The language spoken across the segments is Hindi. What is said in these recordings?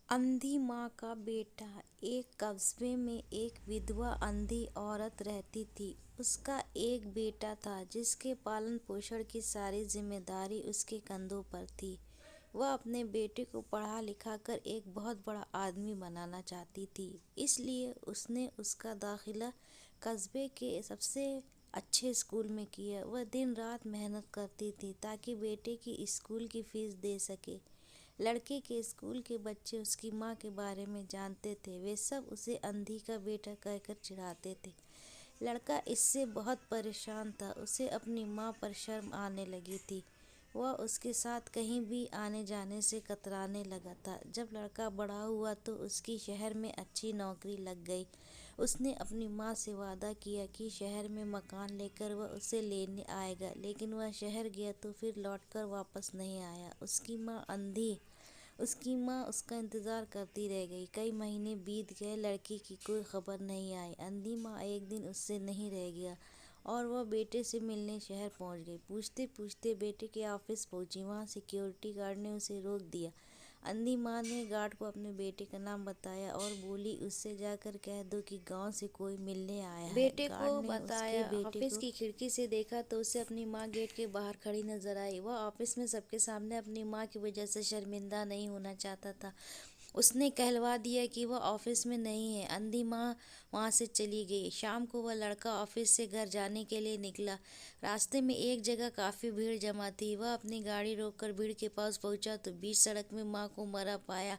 अंधी माँ का बेटा। एक कस्बे में एक विधवा अंधी औरत रहती थी। उसका एक बेटा था जिसके पालन पोषण की सारी जिम्मेदारी उसके कंधों पर थी। वह अपने बेटे को पढ़ा लिखा कर एक बहुत बड़ा आदमी बनाना चाहती थी, इसलिए उसने उसका दाखिला कस्बे के सबसे अच्छे स्कूल में किया। वह दिन रात मेहनत करती थी ताकि बेटे की स्कूल की फीस दे सके। लड़के के स्कूल के बच्चे उसकी माँ के बारे में जानते थे। वे सब उसे अंधी का बेटा कहकर चिढ़ाते थे। लड़का इससे बहुत परेशान था। उसे अपनी माँ पर शर्म आने लगी थी। वह उसके साथ कहीं भी आने जाने से कतराने लगा था। जब लड़का बड़ा हुआ तो उसकी शहर में अच्छी नौकरी लग गई। उसने अपनी माँ से वादा किया कि शहर में मकान लेकर वह उसे लेने आएगा, लेकिन वह शहर गया तो फिर लौटकर वापस नहीं आया। उसकी माँ उसका इंतज़ार करती रह गई। कई महीने बीत गए, लड़की की कोई खबर नहीं आई। अंधी माँ एक दिन उससे नहीं रह गया और वह बेटे से मिलने शहर पहुंच गई। पूछते पूछते बेटे के ऑफिस पहुंची। वहां सिक्योरिटी गार्ड ने उसे रोक दिया। अंधी माँ ने गार्ड को अपने बेटे का नाम बताया और बोली, उससे जाकर कह दो कि गांव से कोई मिलने आया है। बेटे को बताया। ऑफिस की खिड़की से देखा तो उसे अपनी माँ गेट के बाहर खड़ी नजर आई। वह ऑफिस में सबके सामने अपनी माँ की वजह से शर्मिंदा नहीं होना चाहता था। उसने कहलवा दिया कि वह ऑफिस में नहीं है। अंधी माँ वहाँ से चली गई। शाम को वह लड़का ऑफिस से घर जाने के लिए निकला। रास्ते में एक जगह काफ़ी भीड़ जमा थी। वह अपनी गाड़ी रोककर भीड़ के पास पहुंचा तो बीच सड़क में माँ को मरा पाया।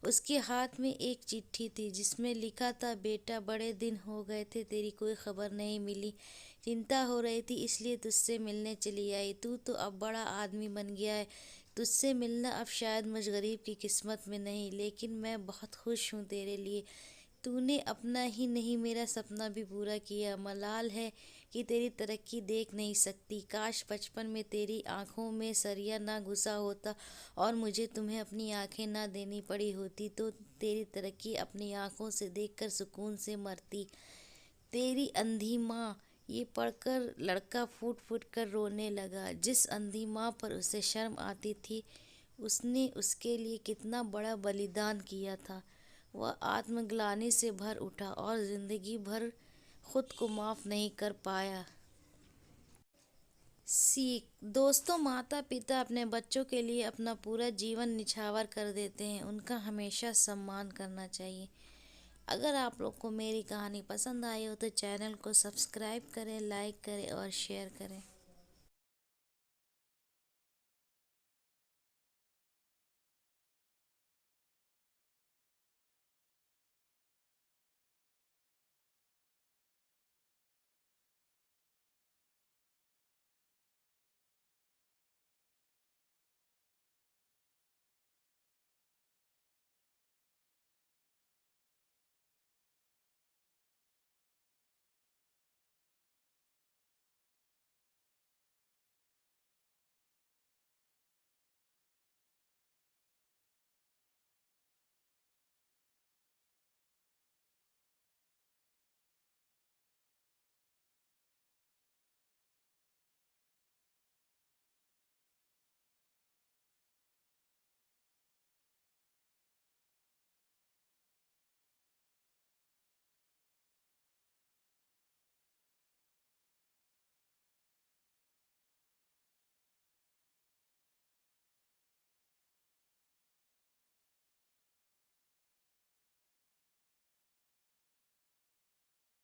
उसके हाथ में एक चिट्ठी थी जिसमें लिखा था, बेटा बड़े दिन हो गए थे, तेरी कोई खबर नहीं मिली। चिंता हो रही थी इसलिए तुझसे मिलने चली आई। तू तो अब बड़ा आदमी बन गया है। तुझसे मिलना अब शायद मुझ गरीब की किस्मत में नहीं, लेकिन मैं बहुत खुश हूँ तेरे लिए। तूने अपना ही नहीं मेरा सपना भी पूरा किया। मलाल है कि तेरी तरक्की देख नहीं सकती। काश बचपन में तेरी आंखों में सरिया ना घुसा होता और मुझे तुम्हें अपनी आंखें ना देनी पड़ी होती, तो तेरी तरक्की अपनी आंखों से देखकर सुकून से मरती। तेरी अंधी माँ। ये पढ़कर लड़का फूट फूट कर रोने लगा। जिस अंधी माँ पर उसे शर्म आती थी, उसने उसके लिए कितना बड़ा बलिदान किया था। वह आत्मग्लानि से भर उठा और जिंदगी भर खुद को माफ नहीं कर पाया। सीख। दोस्तों, माता पिता अपने बच्चों के लिए अपना पूरा जीवन निछावर कर देते हैं। उनका हमेशा सम्मान करना चाहिए। अगर आप लोग को मेरी कहानी पसंद आई हो तो चैनल को सब्सक्राइब करें, लाइक करें और शेयर करें।